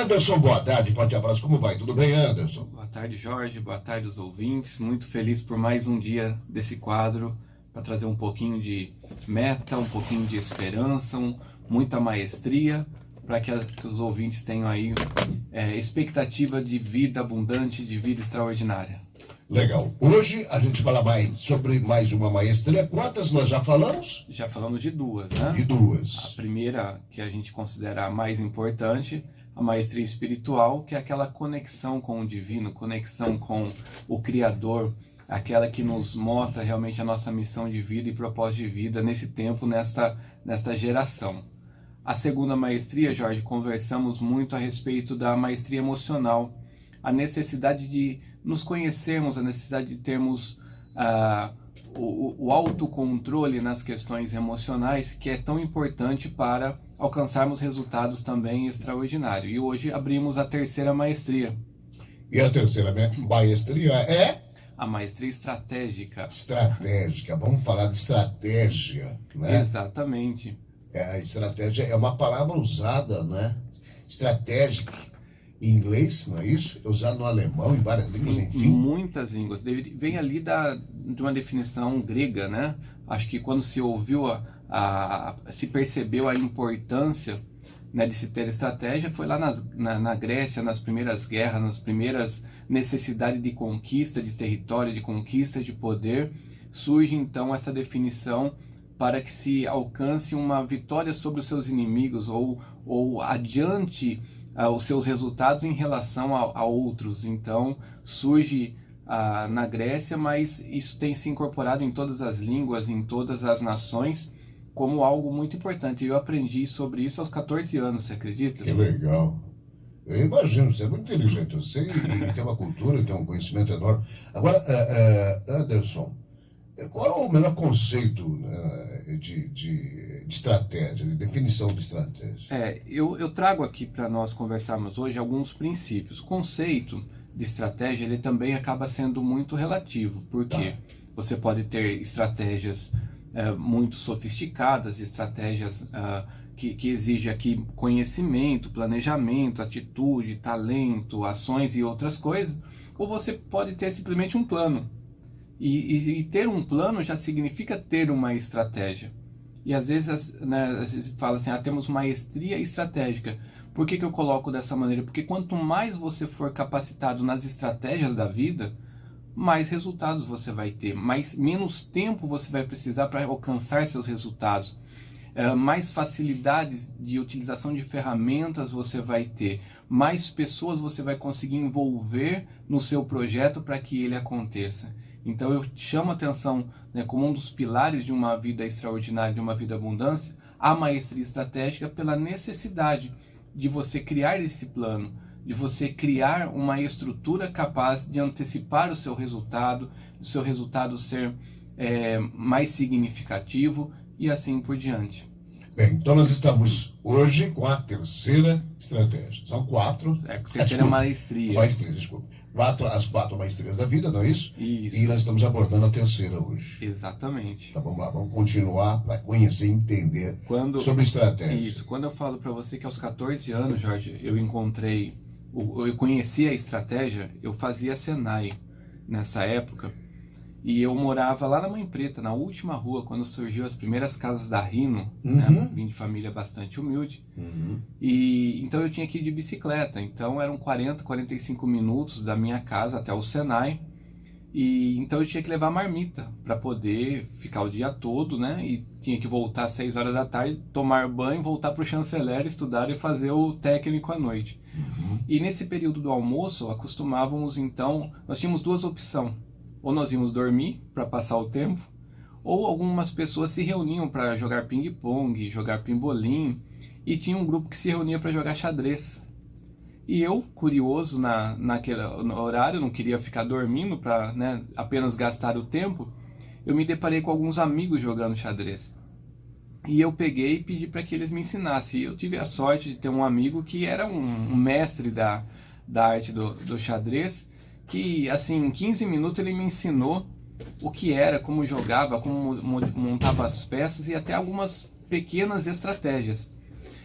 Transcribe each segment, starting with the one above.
Anderson, boa tarde, forte abraço, como vai? Tudo bem, Anderson? Boa tarde, Jorge, boa tarde aos ouvintes, muito feliz por mais um dia desse quadro, para trazer um pouquinho de meta, um pouquinho de esperança, muita maestria, para que os ouvintes tenham aí expectativa de vida abundante, de vida extraordinária. Legal. Hoje a gente fala mais sobre mais uma maestria. Quantas nós já falamos? Já falamos de duas, né? De duas. A primeira, que a gente considera a mais importante, a maestria espiritual, que é aquela conexão com o divino, conexão com o Criador, aquela que nos mostra realmente a nossa missão de vida e propósito de vida nesse tempo, nesta geração. A segunda maestria, Jorge, conversamos muito a respeito da maestria emocional, a necessidade de nos conhecermos, a necessidade de termos o autocontrole nas questões emocionais, que é tão importante para alcançarmos resultados também extraordinários. E hoje abrimos a terceira maestria. E a terceira maestria é? A maestria estratégica. Estratégica. Vamos falar de estratégia, né? Exatamente. A estratégia é uma palavra usada, né? Estratégica. Em inglês, não é isso? É usado no alemão, em várias línguas, enfim. Muitas línguas. Vem ali de uma definição grega, né? Acho que quando se ouviu, se percebeu a importância, né, de se ter estratégia, foi lá na Grécia, nas primeiras guerras, nas primeiras necessidades de conquista de território, de conquista de poder. Surge então essa definição para que se alcance uma vitória sobre os seus inimigos ou adiante os seus resultados em relação a outros. Então surge na Grécia, mas isso tem se incorporado em todas as línguas, em todas as nações, como algo muito importante. Eu aprendi sobre isso aos 14 anos, você acredita? Que legal. Eu imagino, você é muito inteligente, você e tem uma cultura, tem um conhecimento enorme. Agora, Anderson, qual é o melhor conceito, né, de estratégia, de definição de estratégia? Eu trago aqui para nós conversarmos hoje alguns princípios. O conceito de estratégia, ele também acaba sendo muito relativo, porque você pode ter estratégias muito sofisticadas, estratégias que exigem aqui conhecimento, planejamento, atitude, talento, ações e outras coisas, ou você pode ter simplesmente um plano. E ter um plano já significa ter uma estratégia. E às vezes fala assim, temos maestria estratégica. Por que eu coloco dessa maneira? Porque quanto mais você for capacitado nas estratégias da vida, mais resultados você vai ter, menos tempo você vai precisar para alcançar seus resultados, mais facilidades de utilização de ferramentas você vai ter, mais pessoas você vai conseguir envolver no seu projeto para que ele aconteça. Então eu chamo a atenção, né, como um dos pilares de uma vida extraordinária, de uma vida abundância, a maestria estratégica, pela necessidade de você criar esse plano, de você criar uma estrutura capaz de antecipar o seu resultado ser mais significativo e assim por diante. Bem, então nós estamos hoje com a terceira estratégia. São quatro. Terceira maestria. Maestria, desculpa. As quatro maestrias da vida, não é isso? Isso. E nós estamos abordando a terceira hoje. Exatamente. Então vamos lá, vamos continuar para conhecer e entender sobre estratégia. Isso, quando eu falo para você que aos 14 anos, Jorge, eu conheci a estratégia, eu fazia Senai nessa época, e eu morava lá na Mãe Preta, na última rua, quando surgiu as primeiras casas da Rino, né? Vim de família bastante humilde, e então eu tinha que ir de bicicleta, então eram 45 minutos da minha casa até o Senai, e então eu tinha que levar marmita para poder ficar o dia todo, né? E tinha que voltar às 6 horas da tarde, tomar banho, voltar para o chanceler, estudar e fazer o técnico à noite. E nesse período do almoço, acostumávamos então, nós tínhamos duas opções: ou nós íamos dormir para passar o tempo, ou algumas pessoas se reuniam para jogar ping-pong, jogar pimbolim, e tinha um grupo que se reunia para jogar xadrez. E eu, curioso naquele horário, não queria ficar dormindo para, né, apenas gastar o tempo, eu me deparei com alguns amigos jogando xadrez. E eu peguei e pedi para que eles me ensinassem. E eu tive a sorte de ter um amigo que era um mestre da arte do xadrez, que assim, em 15 minutos ele me ensinou o que era, como jogava, como montava as peças e até algumas pequenas estratégias.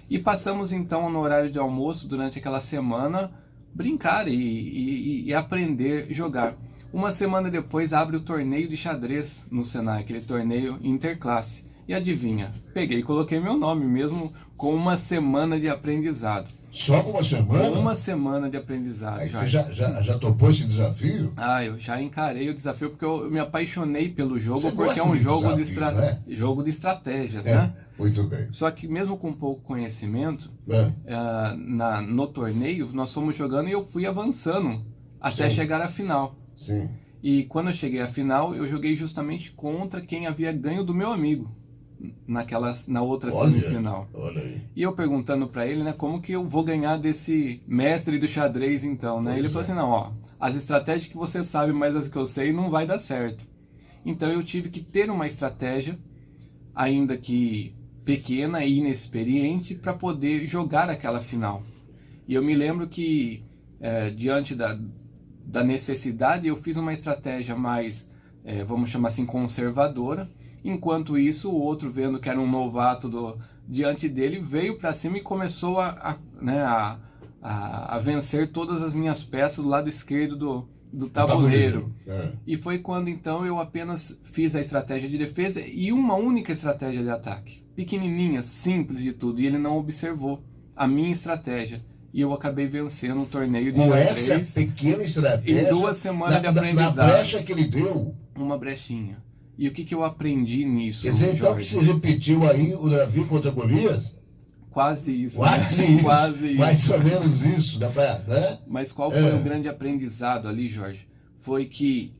E passamos então no horário de almoço, durante aquela semana, brincar e aprender a jogar. Uma semana depois abre o torneio de xadrez no Senai, aquele torneio interclasse. E adivinha, peguei e coloquei meu nome mesmo com uma semana de aprendizado. Só com uma semana? Uma semana de aprendizado. Aí você já topou esse desafio? Eu já encarei o desafio porque eu me apaixonei pelo jogo, Você porque é gosta um de jogo desafio, né? jogo de estratégias, né? Muito bem. Só que mesmo com pouco conhecimento, no torneio nós fomos jogando e eu fui avançando até Sim. chegar à final. Sim. E quando eu cheguei à final, eu joguei justamente contra quem havia ganho do meu amigo na outra semifinal. Olha aí. E eu perguntando para ele, né, como que eu vou ganhar desse mestre do xadrez então, né? Ele falou assim, não, ó, as estratégias que você sabe, mais as que eu sei, não vai dar certo. Então eu tive que ter uma estratégia, ainda que pequena e inexperiente, para poder jogar aquela final. E eu me lembro que, diante da necessidade, eu fiz uma estratégia mais, vamos chamar assim, conservadora. Enquanto isso, o outro, vendo que era um novato diante dele, veio para cima e começou a vencer todas as minhas peças do lado esquerdo do tabuleiro. E foi quando então eu apenas fiz a estratégia de defesa e uma única estratégia de ataque. Pequenininha, simples de tudo. E ele não observou a minha estratégia. E eu acabei vencendo um torneio de xadrez. Com essa pequena estratégia, em 2 semanas de aprendizado. Na brecha que ele deu. Uma brechinha. E o que eu aprendi nisso, Quer dizer, então, que você repetiu aí o Davi contra Golias? Quase isso. Quase né? isso. Quase isso. Mais ou menos isso, né? Mas qual foi o grande aprendizado ali, Jorge? Foi que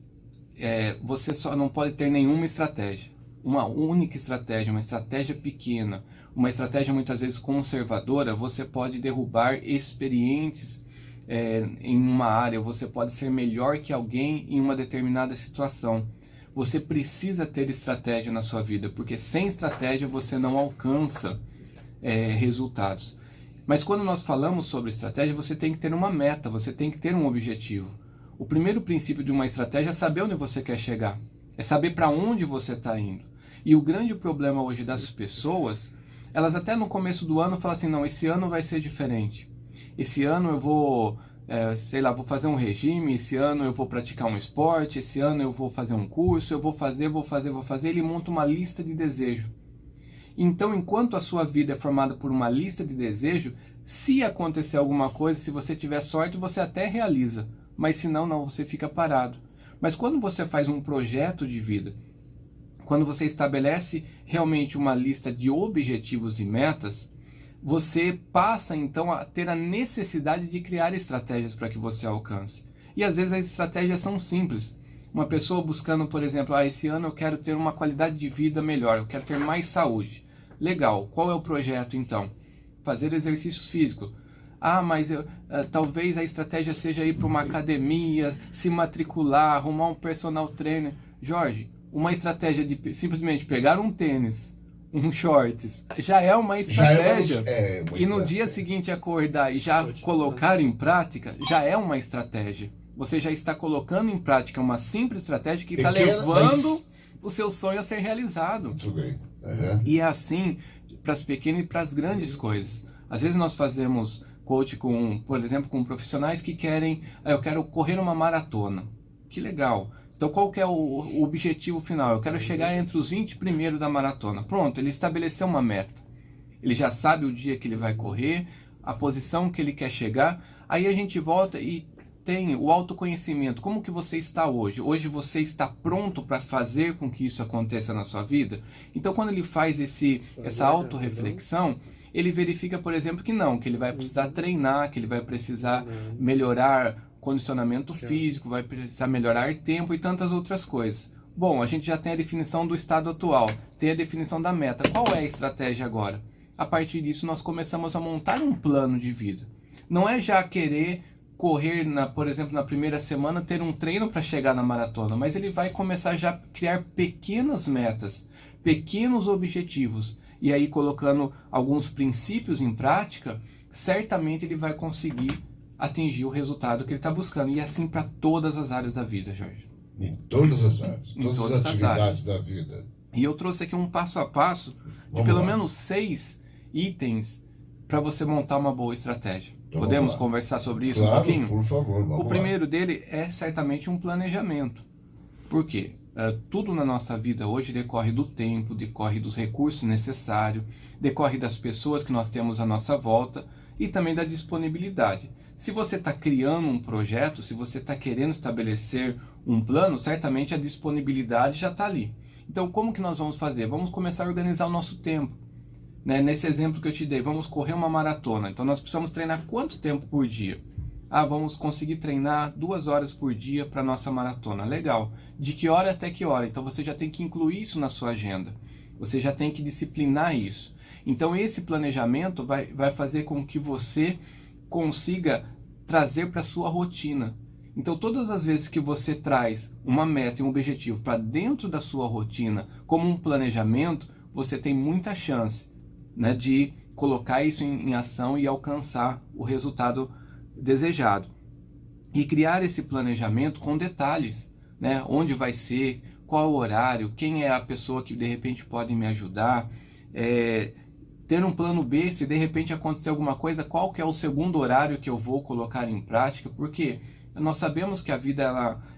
você só não pode ter nenhuma estratégia. Uma única estratégia, uma estratégia pequena, uma estratégia muitas vezes conservadora, você pode derrubar experientes em uma área, você pode ser melhor que alguém em uma determinada situação. Você precisa ter estratégia na sua vida, porque sem estratégia você não alcança resultados. Mas quando nós falamos sobre estratégia, você tem que ter uma meta, você tem que ter um objetivo. O primeiro princípio de uma estratégia é saber onde você quer chegar, é saber para onde você está indo. E o grande problema hoje das pessoas, elas até no começo do ano falam assim, não, esse ano vai ser diferente. Esse ano eu vou... vou fazer um regime, esse ano eu vou praticar um esporte, esse ano eu vou fazer um curso, eu vou fazer, ele monta uma lista de desejo. Então, enquanto a sua vida é formada por uma lista de desejo, se acontecer alguma coisa, se você tiver sorte, você até realiza, mas se não, você fica parado. Mas quando você faz um projeto de vida, quando você estabelece realmente uma lista de objetivos e metas, você passa então a ter a necessidade de criar estratégias para que você alcance. E às vezes as estratégias são simples. Uma pessoa buscando, por exemplo, esse ano eu quero ter uma qualidade de vida melhor, eu quero ter mais saúde. Legal, qual é o projeto então? Fazer exercícios físicos. Mas talvez a estratégia seja ir para uma academia, se matricular, arrumar um personal trainer. Jorge, uma estratégia de simplesmente pegar um tênis, um shorts, já é uma estratégia. E no dia seguinte acordar e já colocar em prática, já é uma estratégia. Você já está colocando em prática uma simples estratégia que está levando o seu sonho a ser realizado. Muito bem. E é assim para as pequenas e para as grandes coisas. Às vezes nós fazemos coach por exemplo, com profissionais que querem, eu quero correr uma maratona. Que legal. Então qual que é o objetivo final? Eu quero chegar entre os 20 primeiros da maratona. Pronto, ele estabeleceu uma meta. Ele já sabe o dia que ele vai correr, a posição que ele quer chegar. Aí a gente volta e tem o autoconhecimento. Como que você está hoje? Hoje você está pronto para fazer com que isso aconteça na sua vida? Então quando ele faz essa autorreflexão, ele verifica, por exemplo, que ele vai precisar treinar, que ele vai precisar melhorar condicionamento físico, vai precisar melhorar tempo e tantas outras coisas. Bom, a gente já tem a definição do estado atual, tem a definição da meta. Qual é a estratégia agora? A partir disso, nós começamos a montar um plano de vida. Não é já querer correr, por exemplo, na primeira semana, ter um treino para chegar na maratona, mas ele vai começar já a criar pequenas metas, pequenos objetivos, e aí colocando alguns princípios em prática, certamente ele vai conseguir atingir o resultado que ele está buscando. E assim para todas as áreas da vida, Jorge. Em todas as áreas, todas as atividades da vida. E eu trouxe aqui um passo a passo de pelo menos 6 itens para você montar uma boa estratégia. Então, Podemos conversar sobre isso claro, um pouquinho? por favor, vamos O lá. primeiro dele é certamente um planejamento. Por quê? Tudo na nossa vida hoje decorre do tempo, decorre dos recursos necessários, decorre das pessoas que nós temos à nossa volta e também da disponibilidade. Se você está criando um projeto, se você está querendo estabelecer um plano, certamente a disponibilidade já está ali. Então, como que nós vamos fazer? Vamos começar a organizar o nosso tempo. Né? Nesse exemplo que eu te dei, vamos correr uma maratona. Então, nós precisamos treinar quanto tempo por dia? Vamos conseguir treinar 2 horas por dia para a nossa maratona. Legal. De que hora até que hora? Então, você já tem que incluir isso na sua agenda. Você já tem que disciplinar isso. Então, esse planejamento vai fazer com que você consiga trazer para a sua rotina. Então, todas as vezes que você traz uma meta e um objetivo para dentro da sua rotina, como um planejamento, você tem muita chance, né, de colocar isso em ação e alcançar o resultado desejado. E criar esse planejamento com detalhes, né, onde vai ser, qual o horário, quem é a pessoa que de repente pode me ajudar, ter um plano B, se de repente acontecer alguma coisa, qual que é o segundo horário que eu vou colocar em prática, porque nós sabemos que a vida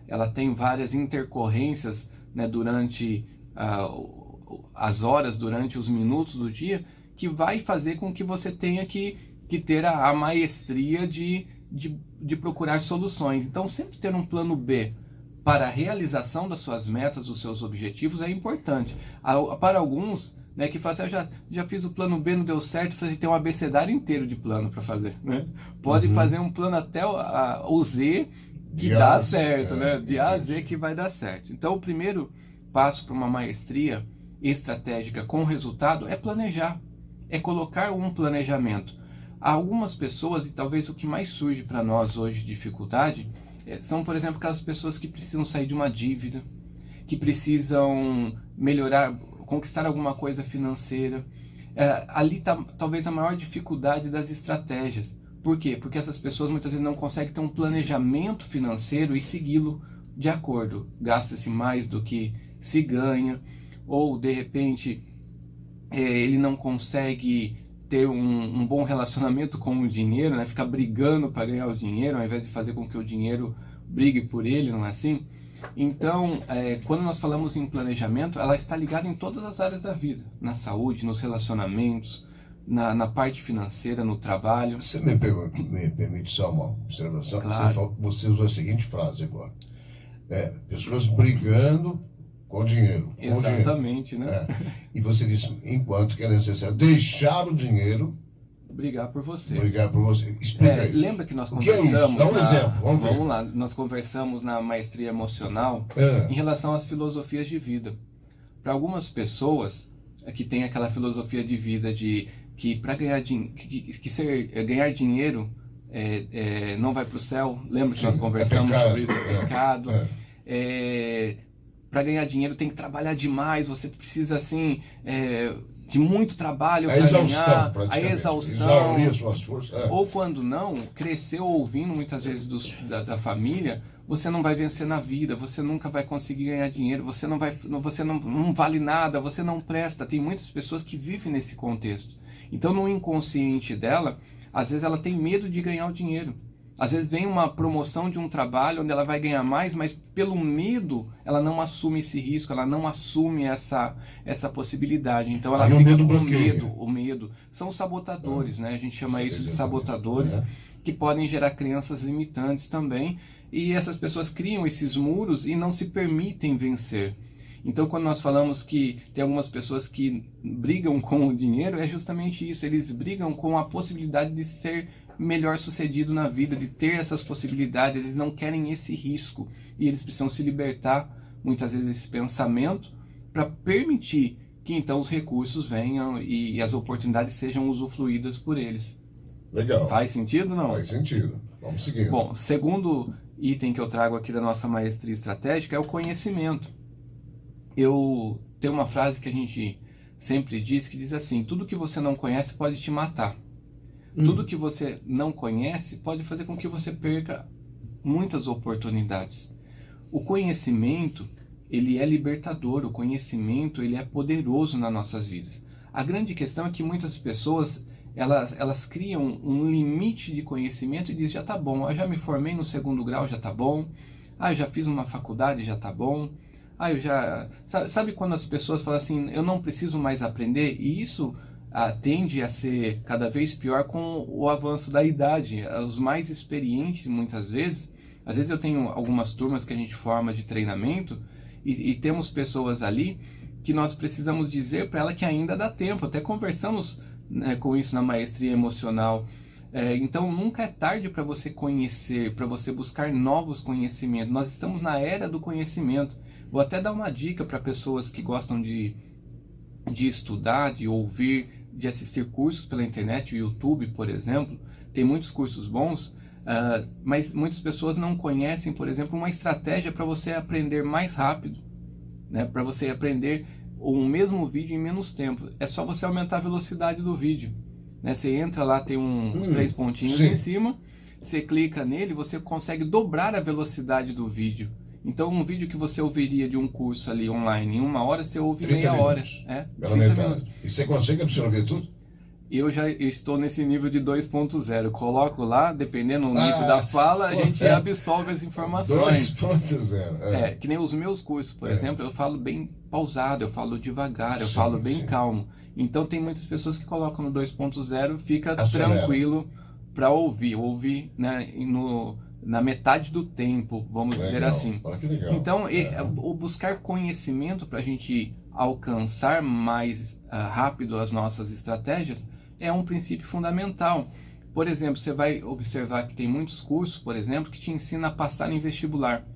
ela tem várias intercorrências, né, durante as horas, durante os minutos do dia, que vai fazer com que você tenha que ter a maestria de procurar soluções. Então, sempre ter um plano B para a realização das suas metas, dos seus objetivos é importante. Para alguns, né, que falam assim, já fiz o plano B, não deu certo, você tem um abecedário inteiro de plano para fazer. Né? Pode fazer um plano até o Z que dá certo, né? De A a Z que vai dar certo. Então, o primeiro passo para uma maestria estratégica com resultado é planejar, é colocar um planejamento. Há algumas pessoas, e talvez o que mais surge para nós hoje de dificuldade, são, por exemplo, aquelas pessoas que precisam sair de uma dívida, que precisam melhorar, conquistar alguma coisa financeira. Ali está talvez a maior dificuldade das estratégias. Por quê? Porque essas pessoas muitas vezes não conseguem ter um planejamento financeiro e segui-lo de acordo. Gasta-se mais do que se ganha, ou de repente ele não consegue ter um bom relacionamento com o dinheiro, né? Fica brigando para ganhar o dinheiro, ao invés de fazer com que o dinheiro brigue por ele, não é assim? Então, quando nós falamos em planejamento, ela está ligada em todas as áreas da vida, na saúde, nos relacionamentos, na parte financeira, no trabalho. Você me permite só uma observação? Claro. Você usou a seguinte frase agora. Pessoas brigando com dinheiro. Exatamente, né? E você disse, enquanto que é necessário deixar o dinheiro brigar por você. Explica isso. Lembra que nós O que é conversamos... isso? Dá um exemplo, vamos lá, nós conversamos na maestria emocional em relação às filosofias de vida. Para algumas pessoas que têm aquela filosofia de vida de que para ganhar ganhar dinheiro não vai para o céu. Lembra que nós conversamos sobre isso? É pecado. Para ganhar dinheiro tem que trabalhar demais, você precisa assim de muito trabalho para ganhar, a exaustão, exaurir as suas forças. Ou quando não, cresceu ouvindo muitas vezes da família, você não vai vencer na vida, você nunca vai conseguir ganhar dinheiro, você não vale nada, você não presta. Tem muitas pessoas que vivem nesse contexto. Então no inconsciente dela, às vezes ela tem medo de ganhar o dinheiro. Às vezes vem uma promoção de um trabalho onde ela vai ganhar mais, mas pelo medo ela não assume esse risco, ela não assume essa possibilidade. Então ela fica com o medo. São os sabotadores, né? A gente chama isso de sabotadores, que podem gerar crenças limitantes também. E essas pessoas criam esses muros e não se permitem vencer. Então quando nós falamos que tem algumas pessoas que brigam com o dinheiro, é justamente isso. Eles brigam com a possibilidade de ser melhor sucedido na vida, de ter essas possibilidades. Eles não querem esse risco e eles precisam se libertar muitas vezes desse pensamento para permitir que então os recursos venham e as oportunidades sejam usufruídas por eles. Legal. Faz sentido ou não? Faz sentido. Vamos seguindo. Bom, segundo item que eu trago aqui da nossa maestria estratégica é o conhecimento. Eu tenho uma frase que a gente sempre diz, que diz assim: tudo que você não conhece pode te matar. Tudo que você não conhece pode fazer com que você perca muitas oportunidades. O conhecimento, ele é libertador, o conhecimento, ele é poderoso nas nossas vidas. A grande questão é que muitas pessoas, elas criam um limite de conhecimento e dizem, já tá bom, eu já me formei no 2º grau, já tá bom, eu já fiz uma faculdade, já tá bom, eu já... Sabe quando as pessoas falam assim, eu não preciso mais aprender? E isso tende a ser cada vez pior com o avanço da idade. Os mais experientes, muitas vezes, às vezes eu tenho algumas turmas que a gente forma de treinamento e temos pessoas ali que nós precisamos dizer para ela que ainda dá tempo. Até conversamos, né, com isso na maestria emocional. Então nunca é tarde para você conhecer, para você buscar novos conhecimentos. Nós estamos na era do conhecimento. Vou até dar uma dica para pessoas que gostam de estudar, de ouvir, de assistir cursos pela internet, o YouTube, por exemplo. Tem muitos cursos bons, mas muitas pessoas não conhecem, por exemplo, uma estratégia para você aprender mais rápido, né? Para você aprender o mesmo vídeo em menos tempo. É só você aumentar a velocidade do vídeo, né? Você entra lá, tem uns 3 pontinhos sim. em cima, você clica nele, você consegue dobrar a velocidade do vídeo. Então um vídeo que você ouviria de um curso ali online em 1 hora, você ouve meia hora. Pela metade. E você consegue absorver tudo? Eu estou nesse nível de 2.0. Coloco lá, dependendo do nível da fala, a gente absorve as informações. 2.0. Que nem os meus cursos, por exemplo, eu falo bem pausado, eu falo devagar, eu falo bem calmo. Então tem muitas pessoas que colocam no 2.0, fica tranquilo para ouvir, né, na metade do tempo, vamos dizer assim. Que legal. Então, o buscar conhecimento para a gente alcançar mais rápido as nossas estratégias é um princípio fundamental. Por exemplo, você vai observar que tem muitos cursos, por exemplo, que te ensinam a passar em vestibular.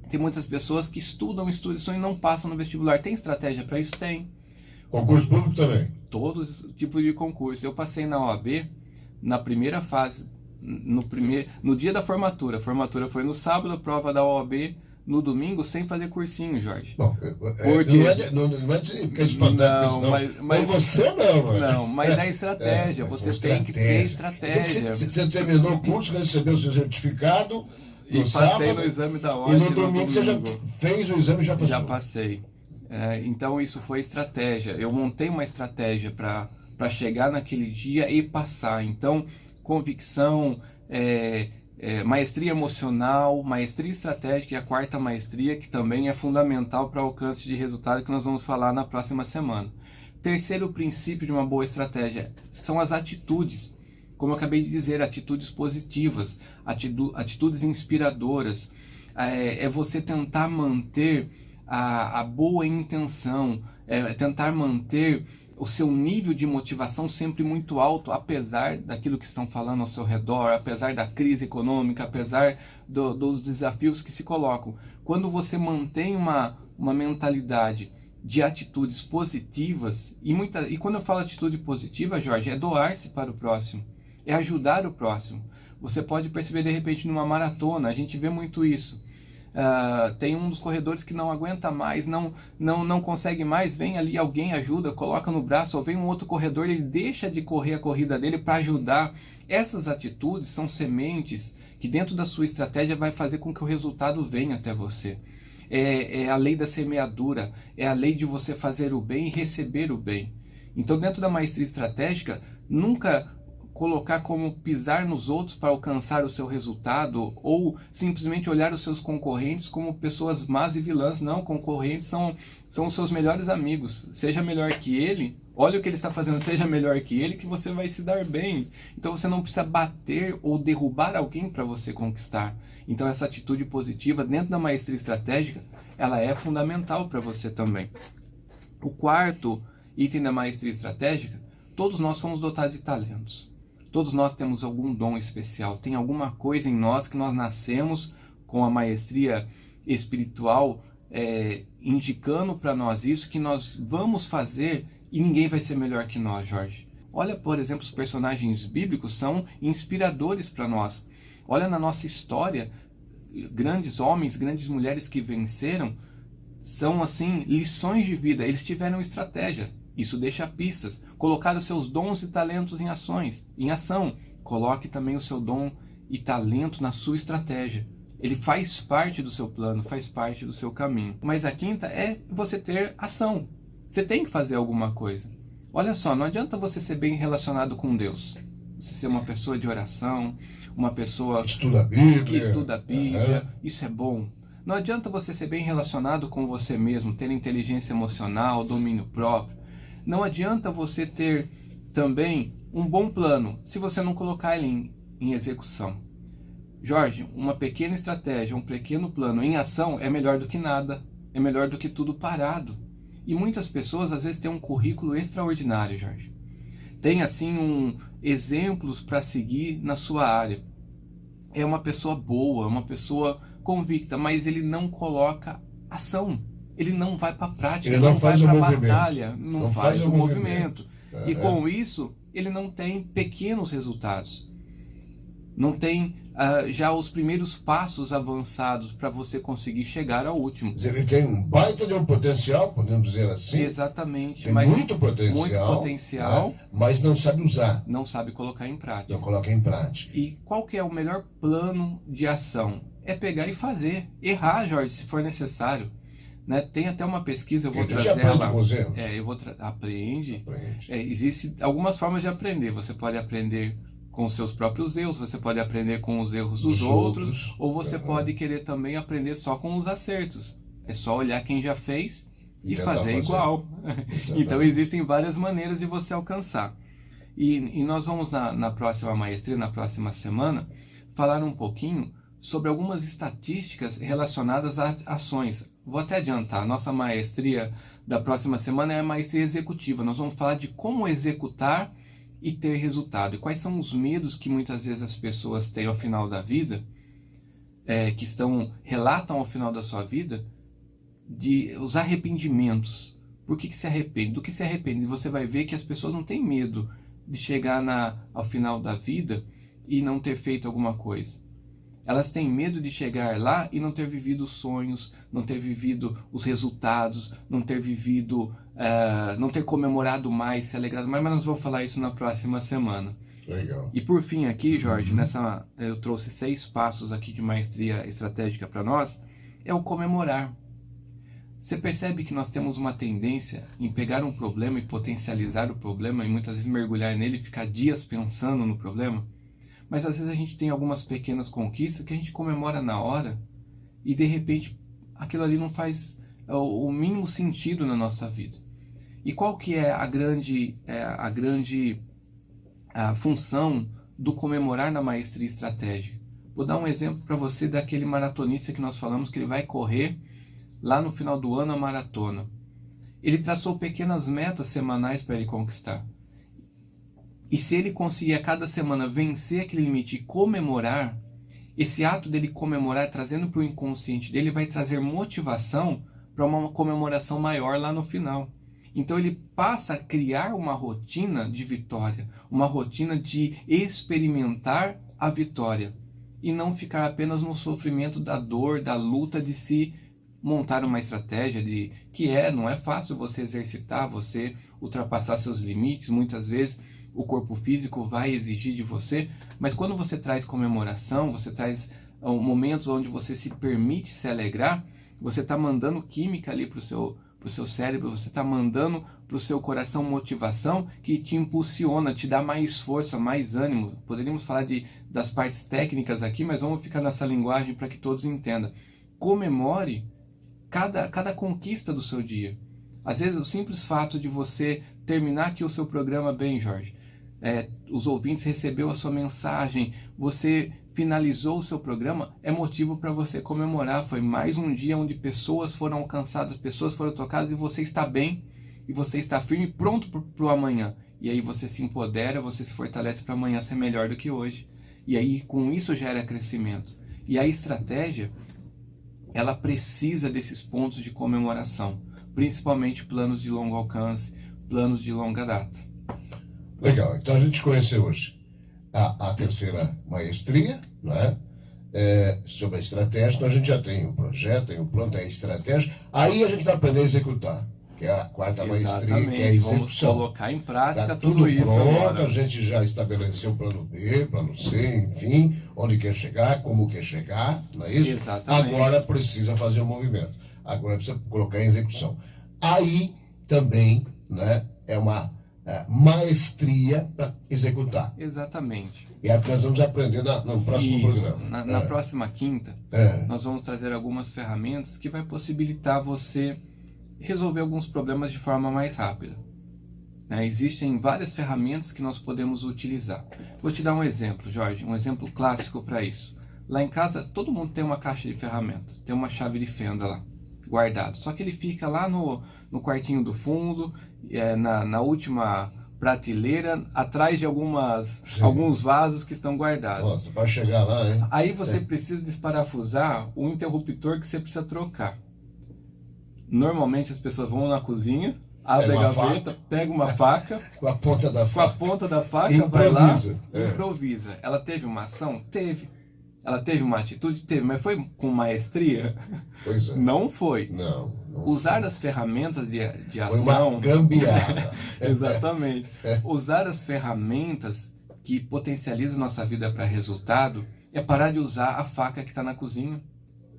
Tem muitas pessoas que estudam e não passam no vestibular. Tem estratégia para isso? Tem. Concurso público também? Todos os tipos de concurso. Eu passei na OAB na primeira fase, no dia da formatura. A formatura foi no sábado, a prova da OAB no domingo, sem fazer cursinho, Jorge. Bom, não é de ficar espantado com isso, não. Mas você não, mano. Não, mas é estratégia. Você tem que ter estratégia. Você terminou o curso, recebeu o seu certificado e no passei sábado, no exame da ordem. E no domingo você já fez o exame e já passou. Já passei. Então isso foi estratégia. Eu montei uma estratégia para chegar naquele dia e passar. Então, convicção, maestria emocional, maestria estratégica e a 4ª maestria, que também é fundamental para o alcance de resultado, que nós vamos falar na próxima semana. Terceiro princípio de uma boa estratégia são as atitudes. Como eu acabei de dizer, atitudes positivas, atitudes inspiradoras. É você tentar manter a boa intenção, tentar manter o seu nível de motivação sempre muito alto, apesar daquilo que estão falando ao seu redor, apesar da crise econômica, apesar dos desafios que se colocam. Quando você mantém uma mentalidade de atitudes positivas, e quando eu falo atitude positiva, Jorge, é doar-se para o próximo, é ajudar o próximo. Você pode perceber de repente numa maratona, a gente vê muito isso. Tem um dos corredores que não aguenta mais, não consegue mais, vem ali alguém, ajuda, coloca no braço, ou vem um outro corredor, ele deixa de correr a corrida dele para ajudar. Essas atitudes são sementes que dentro da sua estratégia vai fazer com que o resultado venha até você. É a lei da semeadura, é a lei de você fazer o bem e receber o bem. Então dentro da maestria estratégica, nunca colocar como pisar nos outros para alcançar o seu resultado, ou simplesmente olhar os seus concorrentes como pessoas más e vilãs. Não, concorrentes são os seus melhores amigos. Seja melhor que ele, olha o que ele está fazendo, seja melhor que ele, que você vai se dar bem. Então você não precisa bater ou derrubar alguém para você conquistar. Então essa atitude positiva dentro da maestria estratégica, ela é fundamental para você também. O 4º item da maestria estratégica, todos nós fomos dotados de talentos. Todos nós temos algum dom especial, tem alguma coisa em nós que nós nascemos com a maestria espiritual indicando para nós isso, que nós vamos fazer e ninguém vai ser melhor que nós, Jorge. Olha, por exemplo, os personagens bíblicos são inspiradores para nós. Olha na nossa história, grandes homens, grandes mulheres que venceram, são assim, lições de vida, eles tiveram estratégia. Isso deixa pistas. Colocar os seus dons e talentos em ação. Coloque também o seu dom e talento na sua estratégia. Ele faz parte do seu plano, faz parte do seu caminho. Mas a 5ª é você ter ação. Você tem que fazer alguma coisa. Olha só, não adianta você ser bem relacionado com Deus. Você ser uma pessoa de oração, uma pessoa Estuda a Bíblia. que estuda a Bíblia, isso é bom. Não adianta você ser bem relacionado com você mesmo, ter inteligência emocional, domínio próprio. Não adianta você ter também um bom plano, se você não colocar ele em execução. Jorge, uma pequena estratégia, um pequeno plano em ação é melhor do que nada, é melhor do que tudo parado. E muitas pessoas às vezes têm um currículo extraordinário, Jorge. Tem assim exemplos para seguir na sua área. É uma pessoa boa, uma pessoa convicta, mas ele não coloca ação. Ele não vai para a prática, ele não vai faz para a movimento. batalha, não faz o movimento. E com com isso, ele não tem pequenos resultados. Não tem já os primeiros passos avançados para você conseguir chegar ao último. Ele tem um baita de um potencial, podemos dizer assim. Exatamente. Tem mas muito potencial, né? Mas não sabe usar. Não sabe colocar em prática. Não coloca em prática. E qual que é o melhor plano de ação? É pegar e fazer. Errar, Jorge, se for necessário. Né? Tem até uma pesquisa, eu vou trazer ela. Com os erros. Aprende. Existem algumas formas de aprender. Você pode aprender com os seus próprios erros, você pode aprender com os erros dos outros, ou você pode querer também aprender só com os acertos. É só olhar quem já fez e fazer igual. Então existem várias maneiras de você alcançar. E nós vamos na próxima maestria, na próxima semana, falar um pouquinho sobre algumas estatísticas relacionadas a ações. Vou até adiantar, a nossa maestria da próxima semana é a maestria executiva. Nós vamos falar de como executar e ter resultado. E quais são os medos que muitas vezes as pessoas têm ao final da vida, que relatam ao final da sua vida, de os arrependimentos. Por que se arrepende? Do que se arrepende? E você vai ver que as pessoas não têm medo de chegar ao final da vida e não ter feito alguma coisa. Elas têm medo de chegar lá e não ter vivido os sonhos, não ter vivido os resultados, não ter vivido, não ter comemorado mais, se alegrado mais, mas nós vamos falar isso na próxima semana. Legal. E por fim aqui, Jorge, eu trouxe 6 passos aqui de maestria estratégica para nós, é o comemorar. Você percebe que nós temos uma tendência em pegar um problema e potencializar o problema e muitas vezes mergulhar nele e ficar dias pensando no problema? Mas às vezes a gente tem algumas pequenas conquistas que a gente comemora na hora e de repente aquilo ali não faz o mínimo sentido na nossa vida. E qual que é a grande função do comemorar na maestria estratégica? Vou dar um exemplo para você daquele maratonista que nós falamos que ele vai correr lá no final do ano a maratona. Ele traçou pequenas metas semanais para ele conquistar. E se ele conseguir a cada semana vencer aquele limite e comemorar, esse ato dele comemorar, trazendo para o inconsciente dele, vai trazer motivação para uma comemoração maior lá no final. Então ele passa a criar uma rotina de vitória, uma rotina de experimentar a vitória. E não ficar apenas no sofrimento da dor, da luta de se montar uma estratégia não é fácil você exercitar, você ultrapassar seus limites, muitas vezes o corpo físico vai exigir de você, mas quando você traz comemoração, você traz momentos onde você se permite se alegrar, você está mandando química ali para o seu cérebro, você está mandando para o seu coração motivação que te impulsiona, te dá mais força, mais ânimo. Poderíamos falar das partes técnicas aqui, mas vamos ficar nessa linguagem para que todos entendam. Comemore cada conquista do seu dia. Às vezes o simples fato de você terminar aqui o seu programa bem, Jorge, os ouvintes recebeu a sua mensagem, você finalizou o seu programa, é motivo para você comemorar. Foi mais um dia onde pessoas foram alcançadas, pessoas foram tocadas e você está bem, e você está firme, pronto para o amanhã. E aí você se empodera, você se fortalece para amanhã ser melhor do que hoje. E aí com isso gera crescimento. E a estratégia, ela precisa desses pontos de comemoração, principalmente planos de longo alcance, planos de longa data. Legal, então a gente conheceu hoje a terceira maestria, né? Sobre a estratégia. Então a gente já tem o projeto, tem o plano, tem a estratégia. Aí a gente vai aprender a executar, que é a quarta maestria, que é a execução. Vamos colocar em prática tá tudo isso pronto, agora. A gente já estabeleceu o plano B, plano C, enfim, onde quer chegar, como quer chegar, não é isso? Exatamente. Agora precisa fazer o movimento. Agora precisa colocar em execução. Aí também, né, é uma maestria para executar. Exatamente. E é o que nós vamos aprender no próximo Isso. programa. Na próxima quinta, É. nós vamos trazer algumas ferramentas que vai possibilitar você resolver alguns problemas de forma mais rápida. Né? Existem várias ferramentas que nós podemos utilizar. Vou te dar um exemplo, Jorge, um exemplo clássico para isso. Lá em casa, todo mundo tem uma caixa de ferramentas, tem uma chave de fenda lá, guardado. Só que ele fica lá no quartinho do fundo, na última prateleira, atrás de alguns vasos que estão guardados. Nossa, para chegar lá, hein? Aí você precisa desparafusar o interruptor que você precisa trocar. Normalmente as pessoas vão na cozinha, abre a gaveta, pega uma faca, Com a ponta da faca, vai lá, improvisa. improvisa. Ela teve uma ação? Teve. Ela teve uma atitude? Teve. Mas foi com maestria? Pois é. Não foi. Não Usar foi. as ferramentas de Foi ação... uma gambiarra. Exatamente. Usar as ferramentas que potencializam nossa vida para resultado é parar de usar a faca que está na cozinha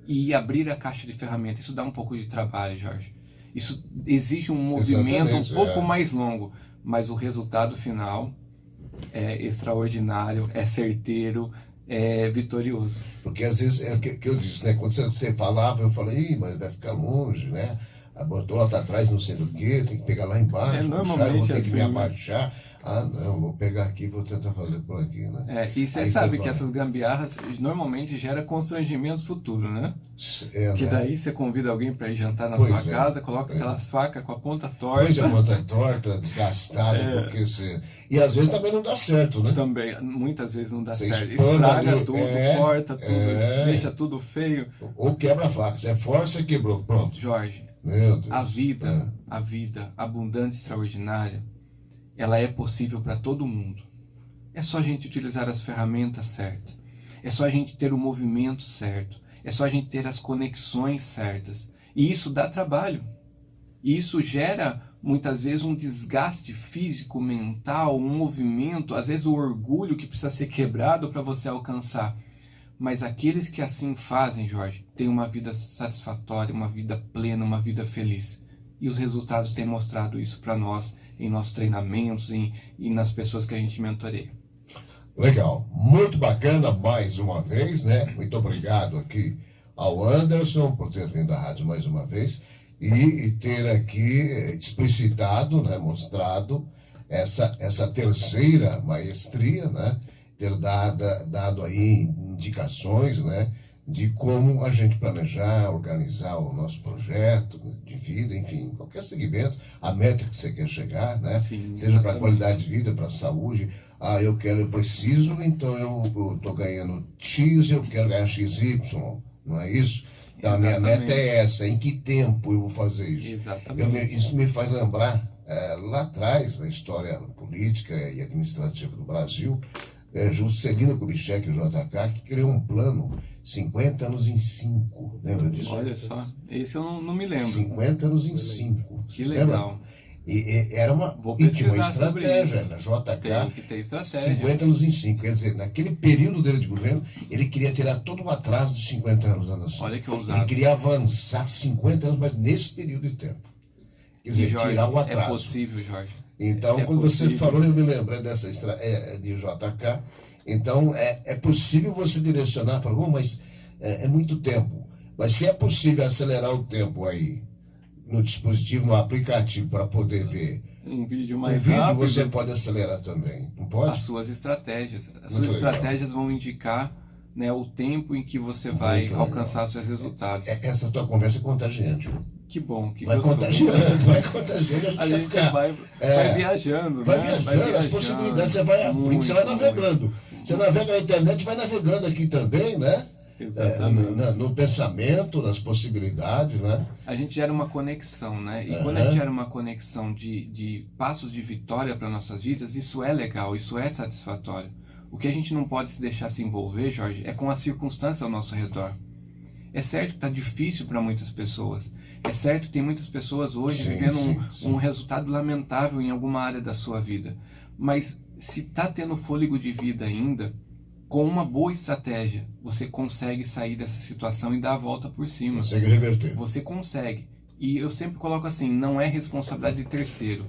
e abrir a caixa de ferramentas. Isso dá um pouco de trabalho, Jorge. Isso exige um movimento Exatamente, um pouco mais longo, mas o resultado final é extraordinário, é certeiro, é vitorioso. Porque às vezes, é o que eu disse, né? Quando você falava, eu falei, ih, mas vai ficar longe, né? A botola tá atrás, não sei do que, tem que pegar lá embaixo, puxar, eu vou ter que me abaixar. Ah, não, vou pegar aqui e vou tentar fazer por aqui, né? E você Aí sabe você que fala, essas gambiarras normalmente geram constrangimentos futuros, né? Que né? daí você convida alguém para ir jantar na Pois sua é. casa, coloca aquelas facas com a ponta Pois é, a torta. ponta torta, desgastada, porque você... E às vezes também não dá certo, né? Também, muitas vezes não dá Você certo. espana Estraga ali, tudo, corta tudo, deixa tudo feio. Ou quebra a faca, você força, quebrou, pronto. Jorge, Meu Deus. a vida abundante, extraordinária, ela é possível para todo mundo. É só a gente utilizar as ferramentas certas. É só a gente ter o movimento certo. É só a gente ter as conexões certas. E isso dá trabalho. E isso gera, muitas vezes, um desgaste físico, mental, um movimento, às vezes o orgulho que precisa ser quebrado para você alcançar. Mas aqueles que assim fazem, Jorge, têm uma vida satisfatória, uma vida plena, uma vida feliz. E os resultados têm mostrado isso para nós, em nossos treinamentos e nas pessoas que a gente mentoreia. Legal, muito bacana mais uma vez, né? Muito obrigado aqui ao Anderson por ter vindo à rádio mais uma vez e ter aqui explicitado, né? Mostrado essa terceira maestria, né? Ter dado aí indicações, né? De como a gente planejar, organizar o nosso projeto de vida, enfim, qualquer segmento, a meta que você quer chegar, né? Sim, seja para a qualidade de vida, para a saúde. Ah, eu preciso, então eu estou ganhando X, eu quero ganhar XY, não é isso? Então a minha meta é essa, em que tempo eu vou fazer isso? Exatamente. Isso me faz lembrar, lá atrás, na história política e administrativa do Brasil, Juscelino Kubitschek, o JK, que criou um plano 50 anos em 5. Lembra disso? Olha só, esse eu não me lembro. 50 anos em 5. Que legal. Lembra? E era tinha uma estratégia, na JK, tem que ter estratégia. 50 anos em 5. Quer dizer, naquele período dele de governo, ele queria tirar todo o atraso de 50 anos da nação. Olha que ousado. Ele queria avançar 50 anos, mas nesse período de tempo. Quer dizer, Jorge, tirar o atraso. É possível, Jorge. Então, quando você falou, eu me lembrei dessa de JK. Então, é possível você direcionar, falar, bom, mas é muito tempo. Mas se é possível acelerar o tempo aí, no dispositivo, no aplicativo, para poder ver um vídeo mais rápido, você pode acelerar também, não pode? As suas estratégias. As Muito suas legal. estratégias vão indicar, né, o tempo em que você vai alcançar os seus resultados. Essa tua conversa é contagiante. Que bom, que vai gostoso. Vai contagiando, a gente vai viajando, vai né? viajando, as possibilidades, você vai abrindo, você vai navegando. Você navega na internet, vai navegando aqui também, né? Exatamente. No pensamento, nas possibilidades, né? A gente gera uma conexão, né? E quando a gente gera uma conexão de passos de vitória para nossas vidas, isso é legal, isso é satisfatório. O que a gente não pode se deixar se envolver, Jorge, é com a circunstância ao nosso redor. É certo que está difícil para muitas pessoas. É certo que tem muitas pessoas hoje vivendo um resultado lamentável em alguma área da sua vida. Mas se está tendo fôlego de vida ainda, com uma boa estratégia, você consegue sair dessa situação e dar a volta por cima. Consegue reverter. Você consegue. E eu sempre coloco assim, não é responsabilidade de terceiro.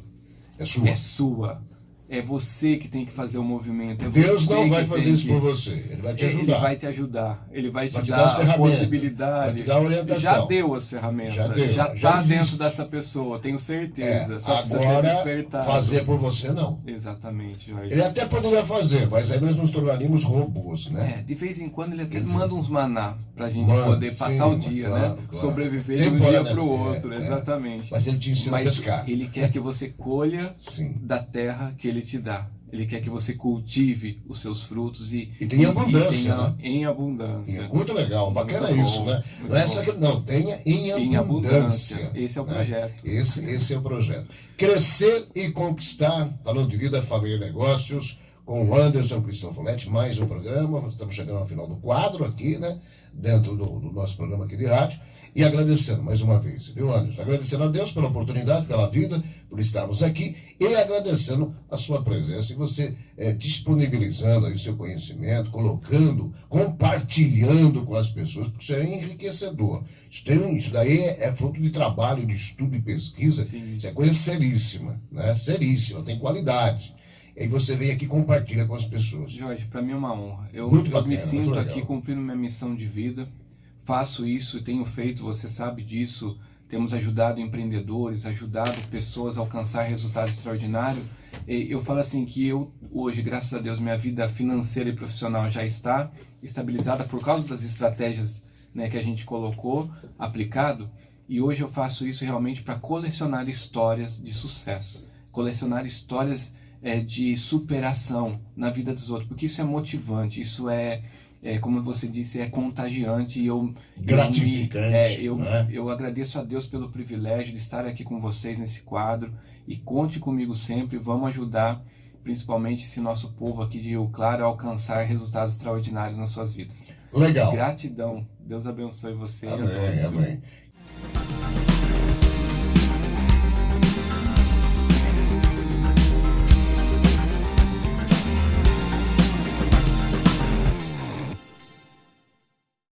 É sua. É sua. É você que tem que fazer o movimento. É Deus você não que vai fazer isso que... por você. Ele vai te ajudar. Ele vai te ajudar. Ele vai te Vai te dar dar as a ferramentas, possibilidade. vai te dar a orientação. Já deu as ferramentas. Já deu, Já já está dentro existe. dessa pessoa, tenho certeza. Só precisa ser Agora, despertado. fazer por você, não. Exatamente, Jorge. Ele até poderia fazer, mas aí nós nos tornaríamos robôs, né? De vez em quando ele até dizer, manda uns maná pra gente manda, poder sim, passar o dia, claro, né? claro. Sobreviver de um dia para o outro, É. exatamente. Mas ele te ensina a pescar. Ele quer que você colha Sim. da terra que ele te dá. Ele quer que você cultive os seus frutos e tenha abundância, tenha né? em abundância. Muito legal, bacana Muito isso, bom, né? muito Não é bom. só que não, tenha em Em abundância. abundância. Esse é o né? projeto. Esse é o projeto. Crescer e conquistar, falando de vida, família e negócios, com o Anderson Cristão Folletti, mais um programa. Estamos chegando ao final do quadro aqui, né? Dentro do nosso programa aqui de rádio. E agradecendo mais uma vez, viu, Anderson? Agradecendo a Deus pela oportunidade, pela vida, por estarmos aqui e agradecendo a sua presença e você disponibilizando aí o seu conhecimento, colocando, compartilhando com as pessoas, porque isso é enriquecedor. Isso daí é fruto de trabalho, de estudo e pesquisa. Sim. Isso é coisa seríssima, né? Seríssima, tem qualidade. E aí você vem aqui e compartilha com as pessoas. Jorge, para mim é uma honra. Eu Muito bacana, me sinto muito aqui legal. cumprindo minha missão de vida. Faço isso, tenho feito, você sabe disso. Temos ajudado empreendedores, ajudado pessoas a alcançar resultados extraordinários. E eu falo assim que eu hoje, graças a Deus, minha vida financeira e profissional já está estabilizada por causa das estratégias, né, que a gente colocou, aplicado. E hoje eu faço isso realmente para colecionar histórias de sucesso, colecionar histórias de superação na vida dos outros, porque isso é motivante, isso como você disse, é contagiante e Gratificante, né? eu agradeço a Deus pelo privilégio de estar aqui com vocês nesse quadro e conte comigo sempre, vamos ajudar principalmente esse nosso povo aqui de Rio Claro a alcançar resultados extraordinários nas suas vidas. Legal. Gratidão, Deus abençoe você. Amém, amém.